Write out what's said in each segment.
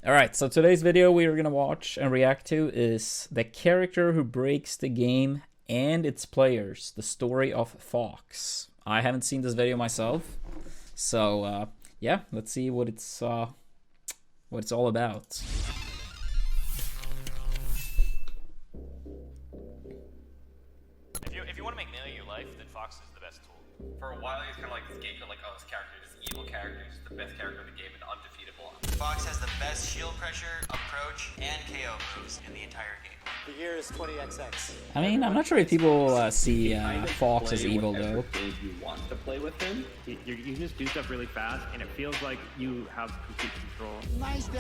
Alright, so today's video we are gonna watch and react to is the character who breaks the game and its players, the story of Fox. I haven't seen this video myself, so yeah, let's see what it's all about. If you want to make money in your life, then Fox is the best tool. For a while, he's kind of like this scapegoat, like, oh, this character is evil character, he's the best character in the game and undefeatable. Fox has the best shield pressure, approach, and KO moves in the entire game. The year is 20XX. I mean, I'm not sure if people see Fox as evil though. You want to play with him. You just do stuff really fast, and it feels like you have complete control.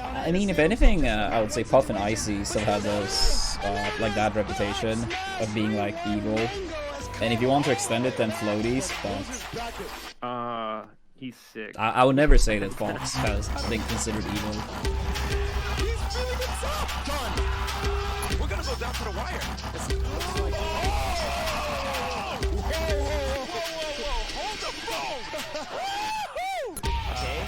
I mean, if anything, I would say Puff and Icy still have those, like that reputation of being like evil. And if you want to extend it, then Floaties, but He's sick. I would never say that Fox has been considered evil. We're gonna go down to the wire. Hold the phone. Okay.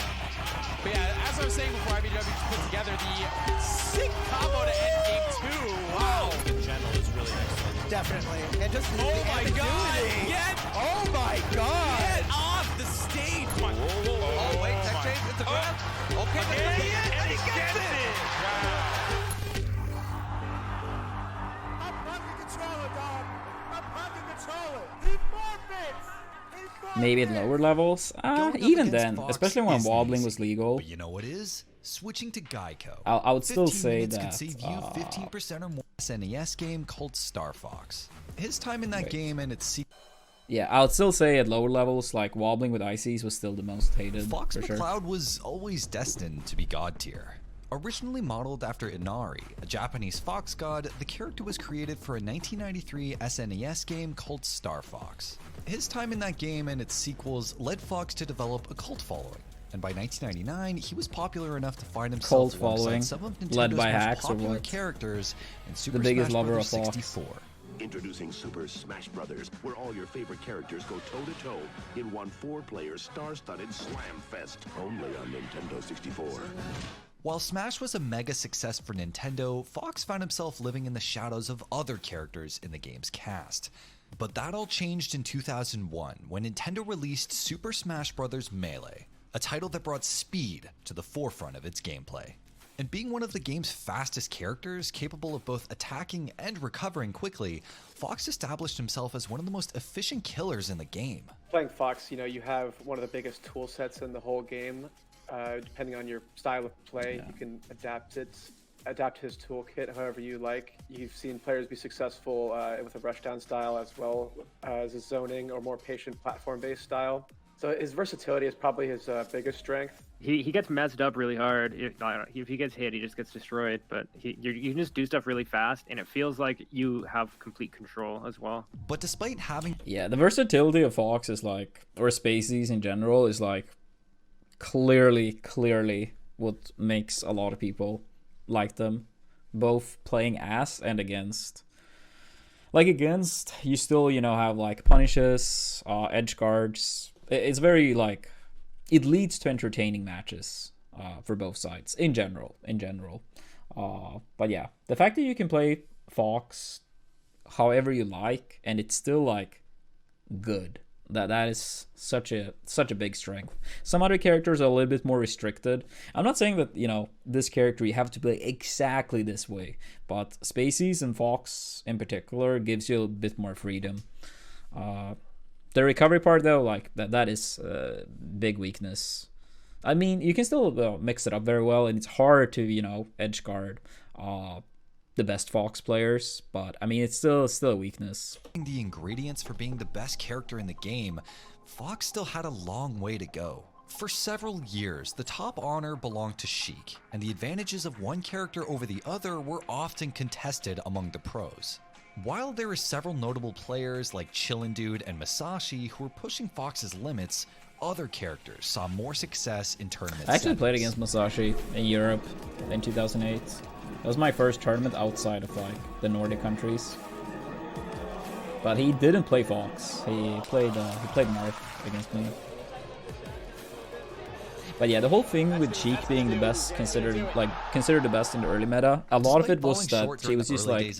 But yeah, as I was saying before, IBW put together the sick combo to end game 2. Wow. In general, is really excellent. Definitely. And just Oh my god! Oh my god! Get off the stage! Oh wait, tech change. It's a grab. Okay, and he gets it. Maybe at lower levels? Even then, especially when wobbling was legal. But you know what is? Switching to Geico. I would still say could that save you 15% or more. SNES game called Star Fox. His time in that game and its yeah, I would still say at lower levels, like wobbling with ICs was still the most hated. Fox for sure. McCloud was always destined to be god tier. Originally modeled after Inari, a Japanese fox god, the character was created for a 1993 SNES game called Star Fox. His time in that game and its sequels led Fox to develop a cult following, and by 1999 he was popular enough to find himself Cult following, some of Nintendo's led by most hacks or popular what? characters in Super The biggest Smash lover Bros. of Fox. 64. Introducing Super Smash Brothers, where all your favorite characters go toe-to-toe in one 4-player star-studded slam fest, only on Nintendo 64. While Smash was a mega success for Nintendo, Fox found himself living in the shadows of other characters in the game's cast. But that all changed in 2001 when Nintendo released Super Smash Bros. Melee, a title that brought speed to the forefront of its gameplay. And being one of the game's fastest characters, capable of both attacking and recovering quickly, Fox established himself as one of the most efficient killers in the game. Playing Fox, you have one of the biggest tool sets in the whole game. Depending on your style of play, you can adapt his toolkit however you like. You've seen players be successful with a rushdown style as well as a zoning or more patient platform-based style. So his versatility is probably his biggest strength. He gets messed up really hard. If he gets hit, he just gets destroyed. But you can just do stuff really fast, and it feels like you have complete control as well. But despite having... Yeah, the versatility of Fox is like, or Spaceys in general, is like clearly what makes a lot of people like them, both playing as and against. Like against, you still, have like punishes, edge guards. It's very like, it leads to entertaining matches for both sides in general. But yeah, the fact that you can play Fox however you like and it's still like good, that is such a big strength. Some other characters are a little bit more restricted. I'm not saying that this character you have to play exactly this way, but Spaceys and Fox in particular gives you a bit more freedom. The recovery part though, like that is a big weakness. I mean, you can still mix it up very well, and it's hard to edge guard the best Fox players, but I mean, it's still a weakness. The ingredients for being the best character in the game, Fox still had a long way to go. For several years, the top honor belonged to Sheik, and the advantages of one character over the other were often contested among the pros. While there are several notable players like Chillin' Dude and Masashi who were pushing Fox's limits, other characters saw more success in tournaments. I actually played against Masashi in Europe in 2008. That was my first tournament outside of like the Nordic countries. But he didn't play Fox. He played Marth against me. But yeah, the whole thing with Sheik being the best, considered the best in the early meta, a lot of it was that she was just like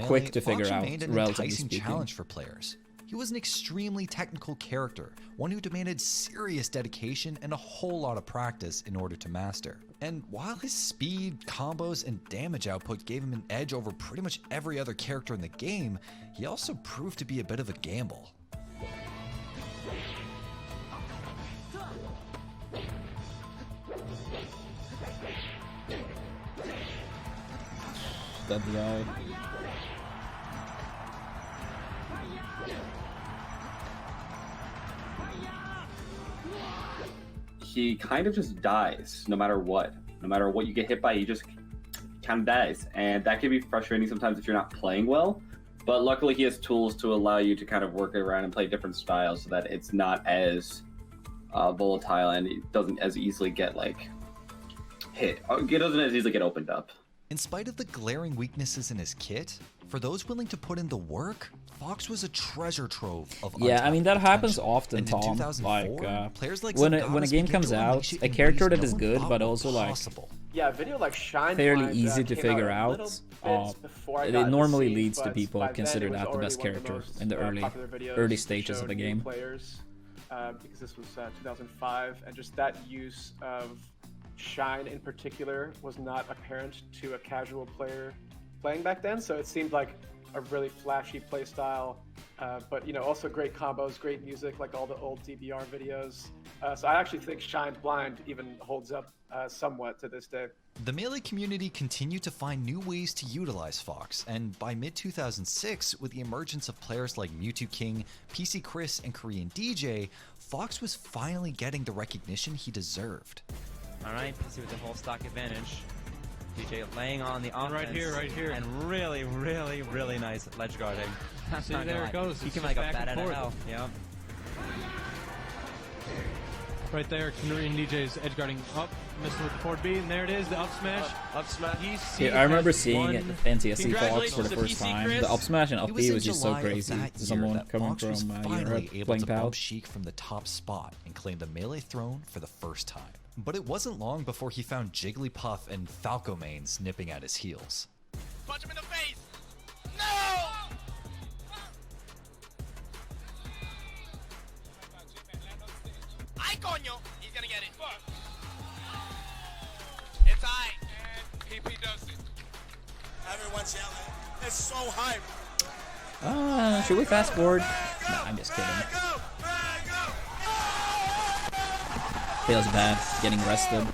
quick to figure out, relatively speaking. Challenge for players. He was an extremely technical character, one who demanded serious dedication and a whole lot of practice in order to master. And while his speed, combos, and damage output gave him an edge over pretty much every other character in the game, he also proved to be a bit of a gamble. Dead guy. He kind of just dies no matter what. No matter what you get hit by, he just kind of dies. And that can be frustrating sometimes if you're not playing well. But luckily he has tools to allow you to kind of work around and play different styles so that it's not as volatile and it doesn't as easily get like hit. It doesn't as easily get opened up. In spite of the glaring weaknesses in his kit, for those willing to put in the work, Fox was a treasure trove of I mean that happens often, and Tom. in 2004, Like, players like when a Zagatos game began comes to out, unleash it a in character ways that is no one good, thought but were also like possible. Yeah, a video like Shine fairly Blind, easy to came figure a out. little bit before I It got into normally Siege, leads to but people by then consider it was that the already best one of character most, in the popular videos early that stages of showed the new game. Players, because this was 2005, and just that use of Shine in particular was not apparent to a casual player playing back then. So it seemed like a really flashy play style, but you know, also great combos, great music, like all the old DBR videos. So I actually think Shine Blind even holds up somewhat to this day. The Melee community continued to find new ways to utilize Fox, and by mid-2006, with the emergence of players like Mewtwo King, PC Chris, and Korean DJ, Fox was finally getting the recognition he deserved. Alright, PC with the whole stock advantage. DJ laying on the offense. Right here. And really, really, really nice ledge guarding. See, there it goes. He It's can just like a back bat and out of forth. hell. Yep. Right there, Korean DJ's edge guarding up, missing with the forward B, and there it is, the up smash. Up smash. Yeah, I remember seeing it NTSC Fox for the first time. The up smash and up B was just so crazy. Someone coming from Europe able playing to PAL. bump Sheik from the top spot and claim the Melee throne for the first time. But it wasn't long before he found Jigglypuff and Falco mains nipping at his heels. Punch him in the face! No! Ay, coño! He's gonna get it. It's I. And PP does it. Everyone's yelling. It's so hype. Should we fast forward? Nah, I'm just kidding. Feels bad getting rested.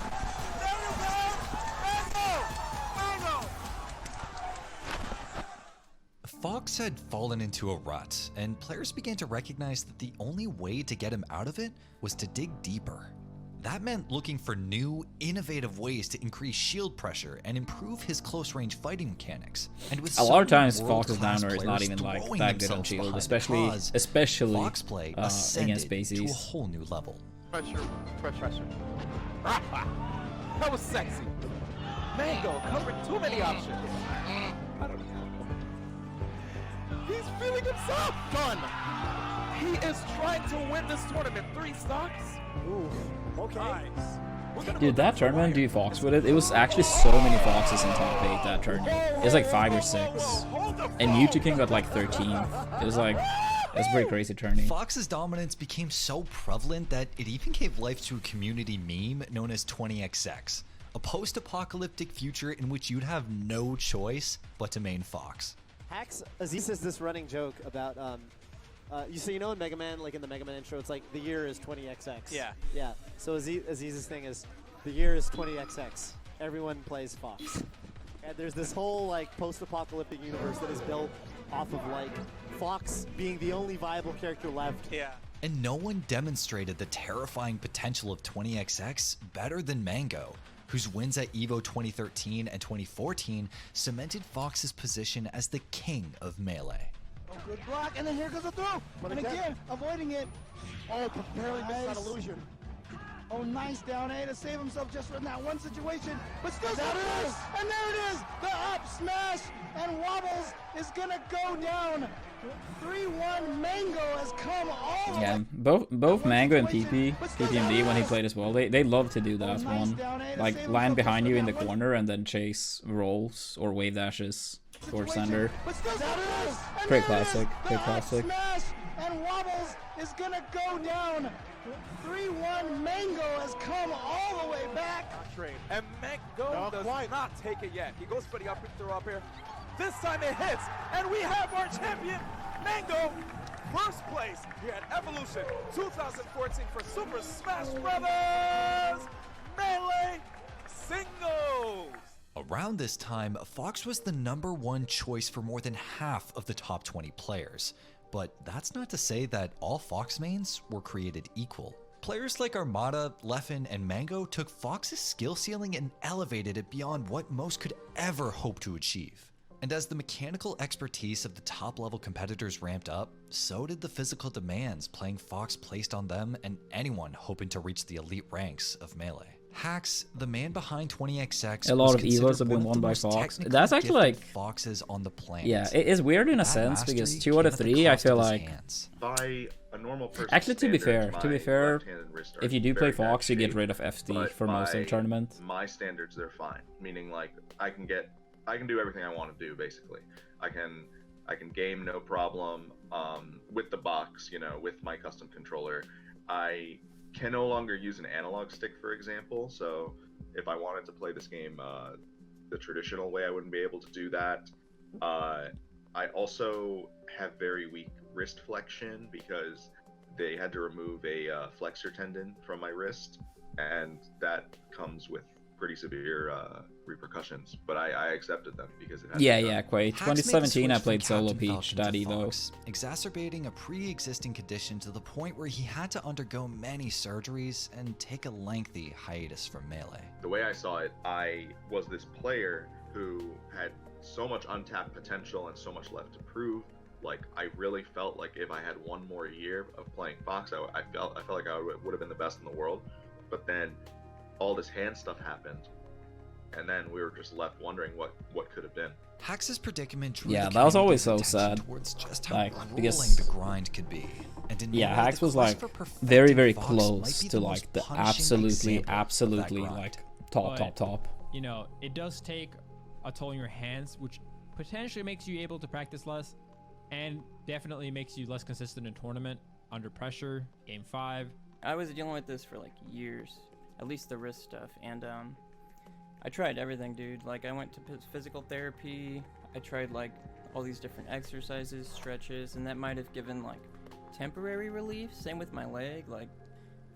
Fox had fallen into a rut, and players began to recognize that the only way to get him out of it was to dig deeper. That meant looking for new, innovative ways to increase shield pressure and improve his close-range fighting mechanics. And with A lot of so many times Fox's world-class downer is not players even like throwing that good on themselves shield, behind the especially cause, Fox play against ascended to a bases. whole new level. Pressure. That was sexy. Mango covered too many options. I don't know. He's feeling himself. Done. He is trying to win this tournament. 3 stocks. Ooh, okay. Nice. Dude, that tournament, do you Fox with it? It was actually so many Foxes in top 8 that tournament. It was like 5 or 6. And Mewtwo King got like 13. It was like, it was a pretty crazy tourney. Fox's dominance became so prevalent that it even gave life to a community meme known as 20XX, a post-apocalyptic future in which you'd have no choice but to main Fox. Hacks, Aziz says this running joke about, you know in Mega Man, like in the Mega Man intro, it's like the year is 20XX. Yeah. Yeah. So Aziz's thing is the year is 20XX. Everyone plays Fox. And there's this whole like post-apocalyptic universe that is built off of like Fox being the only viable character left. Yeah. And no one demonstrated the terrifying potential of 20XX better than Mango, whose wins at EVO 2013 and 2014 cemented Fox's position as the king of Melee. Oh, good block, and then here goes a throw. And again, avoiding it. Oh, barely missed that illusion. Oh, nice down A to save himself just from that one situation. But still, there it is. And there it is. The up smash and wobbles is going to go down 3-1 Mango has come all the Yeah, way. both Mango and PPMD when he played as well, they love to do that one. Like land behind you in the corner and then chase rolls or wave dashes towards center. Great classic, great classic. Smash and Wobbles is gonna go down. 3-1 Mango has come all the way back. And Mango does not take it yet. He goes for the up throw up here. This time it hits, and we have our champion, Mango, first place here at Evolution 2014 for Super Smash Brothers Melee Singles. Around this time, Fox was the #1 choice for more than half of the top 20 players. But that's not to say that all Fox mains were created equal. Players like Armada, Leffen, and Mango took Fox's skill ceiling and elevated it beyond what most could ever hope to achieve. And as the mechanical expertise of the top-level competitors ramped up, so did the physical demands playing Fox placed on them and anyone hoping to reach the elite ranks of Melee. Hax, the man behind 20XX, A lot of Evos have been won by Fox. That's actually like Foxes on the planet. Yeah, it is weird in a sense because 2 out of 3 I feel like. By a normal person Actually, to be fair, left-hand and wrist are if you do very play bad Fox, you get shape, rid of FD but for most of the by tournament. My standards, they're fine. Meaning, like, I can do everything I want to do. Basically, I can game no problem with the box. You know, with my custom controller. I can no longer use an analog stick, for example. So if I wanted to play this game the traditional way, I wouldn't be able to do that. I also have very weak wrist flexion because they had to remove a flexor tendon from my wrist, and that comes with pretty severe repercussions, but I accepted them because it had Yeah, quite. 2017 I played Solo Peach, that Evo. Exacerbating a pre-existing condition to the point where he had to undergo many surgeries and take a lengthy hiatus from Melee. The way I saw it, I was this player who had so much untapped potential and so much left to prove. Like, I really felt like if I had one more year of playing Fox, I felt like I would have been the best in the world. But then all this hand stuff happened, and then we were just left wondering what could have been. Hax's predicament drew Yeah, the that was always community's so attention sad. towards just how Like, grueling because the grind could be. And in yeah, a way, Hax the was quest like for perfecting very Fox close might be to most like the punishing example absolutely of that like grind. top. You know, it does take a toll on your hands, which potentially makes you able to practice less, and definitely makes you less consistent in tournament, under pressure, game 5. I was dealing with this for like years, at least the wrist stuff, and I tried everything, dude. Like, I went to physical therapy, I tried like all these different exercises, stretches, and that might have given like temporary relief. Same with my leg, like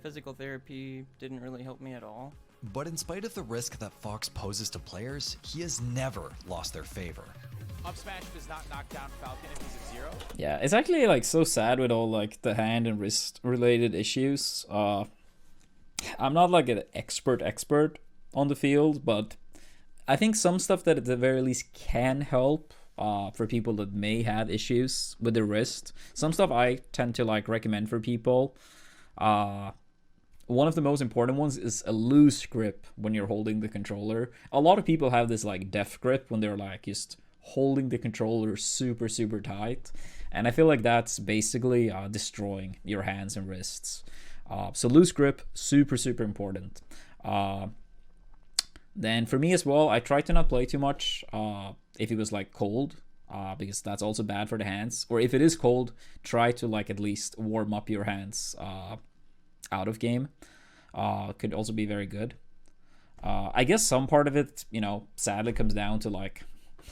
physical therapy didn't really help me at all. But in spite of the risk that Fox poses to players, he has never lost their favor. Up smash does not knock down Falcon if he's at 0. Yeah, it's actually like so sad with all like the hand and wrist related issues. I'm not like an expert on the field, but I think some stuff that at the very least can help for people that may have issues with the wrist. Some stuff I tend to like recommend for people. One of the most important ones is a loose grip when you're holding the controller. A lot of people have this like death grip when they're like just holding the controller super tight, and I feel like that's basically destroying your hands and wrists. So loose grip, super important. Then for me as well, I try to not play too much if it was like cold, because that's also bad for the hands. Or if it is cold, try to like at least warm up your hands out of game. Could also be very good. I guess some part of it, you know, sadly comes down to like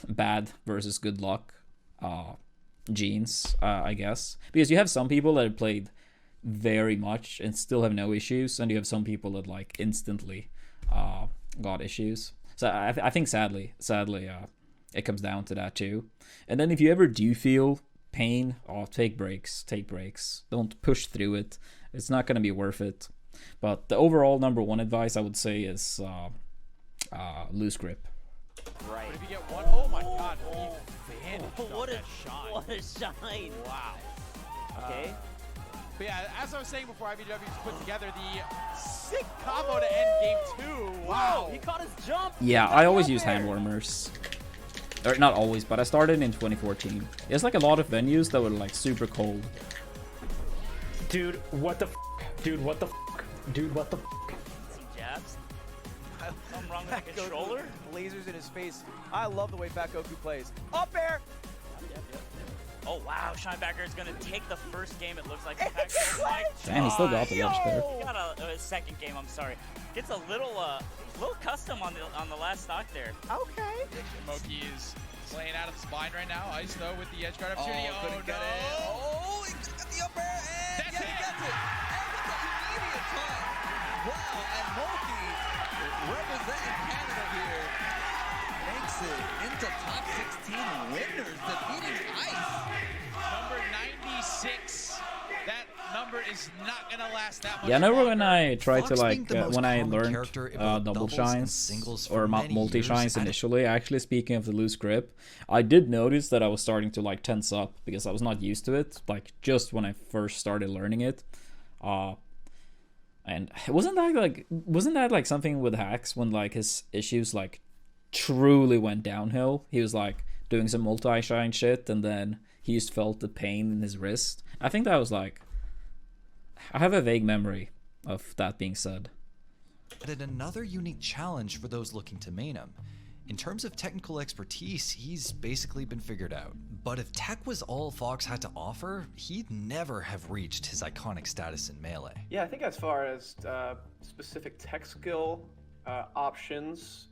bad versus good luck genes, I guess, because you have some people that have played very much and still have no issues, and you have some people that like instantly got issues. So I think sadly it comes down to that too. And then if you ever do feel pain, take breaks. Don't push through it. It's not going to be worth it. But the overall #1 advice I would say is loose grip. Right. But if you get one, oh my god, he vanished What on a that shot. What a shine. Wow. Okay. But yeah, as I was saying before, IBW's put together the sick combo to end game 2. Wow. Whoa, he caught his jump. Yeah, I always use hand warmers. Or not always, but I started in 2014. It's like a lot of venues that were like super cold. Dude, what the f? Dude, what the f? Dude, what the f? Some jabs. Something wrong with the controller? Lasers in his face. I love the way Fat Goku plays. Up air! Yep. Oh wow, Shinebacker is gonna take the first game. It looks like. Damn, he still got the ledge there. He got a second game. I'm sorry. Gets a little custom on the last stock there. Okay. Moki is laying out of the spine right now. Ice though with the edge guard opportunity. Oh, couldn't get no! it. Oh, he got the upper and That's he gets it. And with the immediate time. Wow, and Moki representing Canada here makes it into top 16 winners, defeating Ice. Number 96. That number is not gonna last that much. Yeah, I know when I tried to Fox like being the most when I common learned character in both double doubles and shines singles or for many multi shines years, initially, actually speaking of the loose grip, I did notice that I was starting to like tense up because I was not used to it. Like just when I first started learning it, and wasn't that like something with Hacks when like his issues like truly went downhill? He was like doing some multi shine shit, and then he just felt the pain in his wrist. I think that was like. I have a vague memory of that being said. But another unique challenge for those looking to main him. In terms of technical expertise, he's basically been figured out. But if tech was all Fox had to offer, he'd never have reached his iconic status in Melee. Yeah, I think as far as specific tech skill options,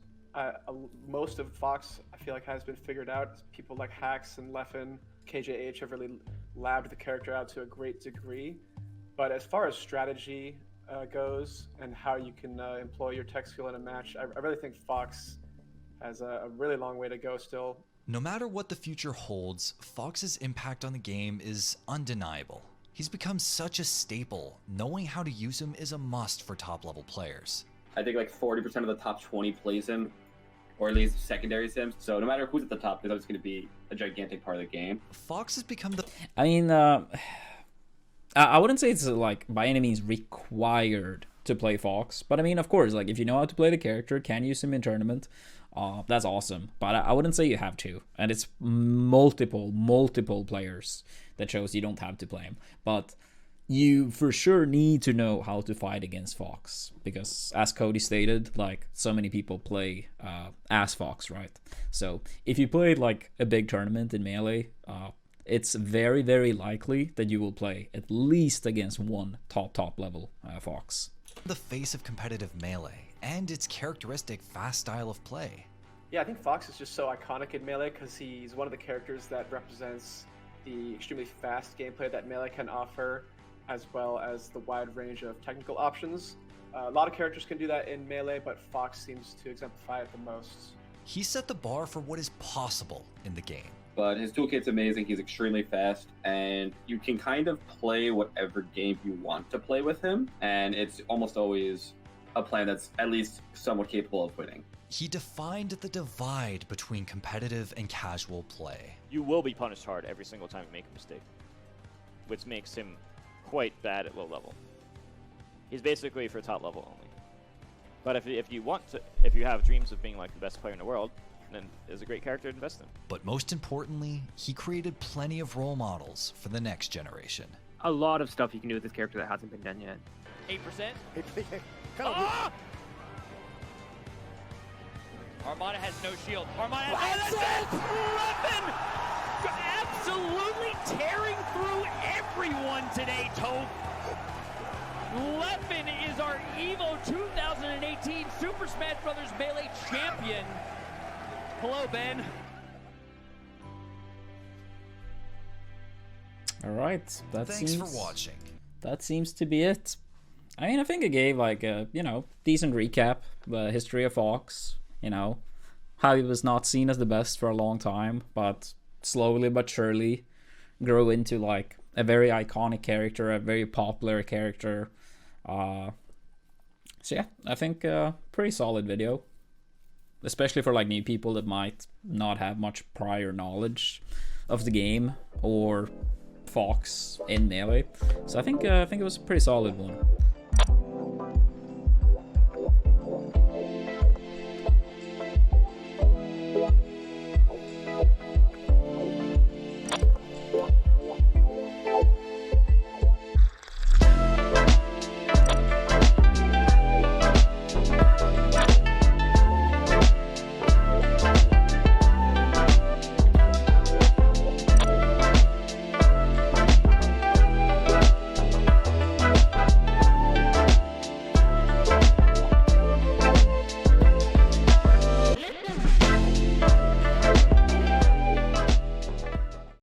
most of Fox, I feel like, has been figured out. People like Hacks and Leffen, KJH have really labbed the character out to a great degree. But as far as strategy goes and how you can employ your tech skill in a match, I really think Fox has a really long way to go still. No matter what the future holds, Fox's impact on the game is undeniable. He's become such a staple. Knowing how to use him is a must for top-level players. I think like 40% of the top 20 plays him, or at least secondaries him. So no matter who's at the top, there's always going to be a gigantic part of the game. Fox has become the... I mean, I wouldn't say it's like by any means required to play Fox, but I mean, of course, like if you know how to play the character, can use him in tournament, that's awesome. But I wouldn't say you have to, and it's multiple players that shows you don't have to play him. But you for sure need to know how to fight against Fox, because as Cody stated, like so many people play as Fox, right? So if you played like a big tournament in Melee, it's very, very likely that you will play at least against one top level Fox. The face of competitive Melee, and its characteristic fast style of play. Yeah, I think Fox is just so iconic in Melee because he's one of the characters that represents the extremely fast gameplay that Melee can offer, as well as the wide range of technical options. A lot of characters can do that in Melee, but Fox seems to exemplify it the most. He set the bar for what is possible in the game. But his toolkit's amazing. He's extremely fast, and you can kind of play whatever game you want to play with him, and it's almost always a plan that's at least somewhat capable of winning. He defined the divide between competitive and casual play. You will be punished hard every single time you make a mistake, which makes him quite bad at low level. He's basically for top level only. But if you have dreams of being like the best player in the world, then is a great character to invest in. But most importantly, he created plenty of role models for the next generation. A lot of stuff you can do with this character that hasn't been done yet. 8%. Ah! Armada has no shield. Armada has no absolutely tearing through everyone today, Toph. Leffen is our EVO 2018 Super Smash Bros. Melee champion. Hello, Ben. All right, Thanks for watching. That seems to be it. I mean, I think I gave like a decent recap, the history of Fox. How he was not seen as the best for a long time, but slowly but surely grew into like a very iconic character, a very popular character. So yeah, I think pretty solid video, especially for like new people that might not have much prior knowledge of the game or Fox in Melee. So I think it was a pretty solid one.